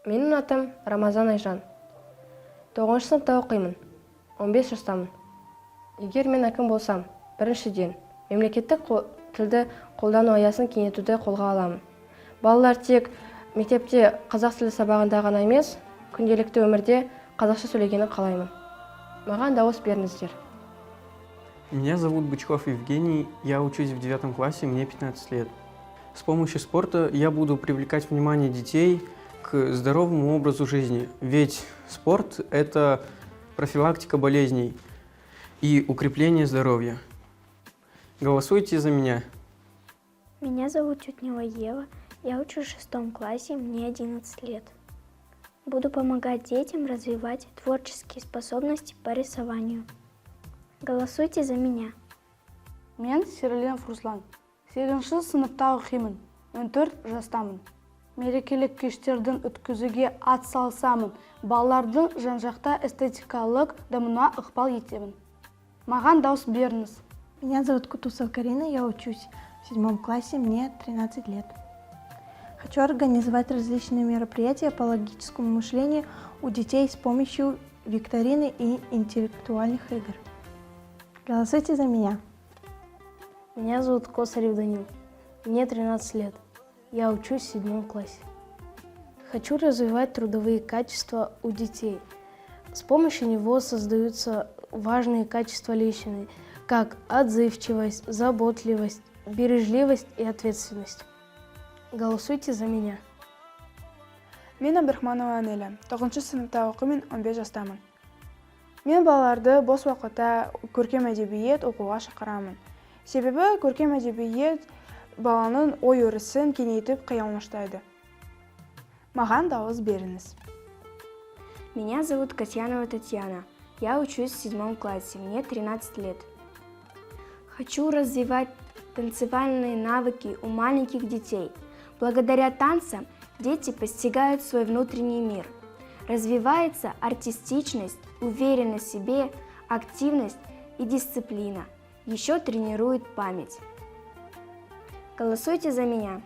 Менің атым Рамазан Айжан. 9 сыныпта оқимын. 15 жастамын. Егер мен әкім болсам, біріншіден, мемлекеттік тілді қолдану аясын кеңейтуді қолға аламын. Балалар тек мектепте қазақ тілі сабағында ғана емес, күнделікті өмірде қазақша сөйлегенін қалаймын. Маған дауыс беріңіздер. Меня зовут Бычков Евгений, я учусь в 9 классе, мне 15 лет. С помощью спорта я буду привлекать внимание детей к здоровому образу жизни, ведь спорт – это профилактика болезней и укрепление здоровья. Голосуйте за меня. Меня зовут Чутнева Ева, я учусь в 6 классе, мне 11 лет. Буду помогать детям развивать творческие способности по рисованию. Голосуйте за меня. Мен Сералинов Руслан. 8 сыныпта оқимын, 14 жастамын. Мерекелік кештердің өткізуге ат салсамын, балалардың жан-жақта эстетикалық дамуына ықпал етемін. Маған дауыс беріңіз. Меня зовут Кутусова Карина, я учусь в 7 классе, мне 13 лет. Хочу организовать различные мероприятия по логическому мышлению у детей с помощью викторины и интеллектуальных игр. Голосуйте за меня. Меня зовут Косарев Данил, мне 13 лет. Я учусь в 7 классе. Хочу развивать трудовые качества у детей. С помощью него создаются важные качества личности, как отзывчивость, заботливость, бережливость и ответственность. Голосуйте за меня. Мен Абдрахманова Анеля, 9 сыныпта оқимын, 15 жастамын. Мен балаларды бос уақытта көркем әдебиет оқуға шақырамын. Себебі көркем әдебиет баланың ой-өрісін кеңейтіп қиялмаштайды. Маған дауыс беріңіз. Меня зовут Касьянова Татьяна. Я учусь в 7 классе, мне 13 лет. Хочу развивать танцевальные навыки у маленьких детей. Благодаря танцам дети постигают свой внутренний мир. Развивается артистичность, уверенность в себе, активность и дисциплина. Еще тренирует память. Голосуйте за меня.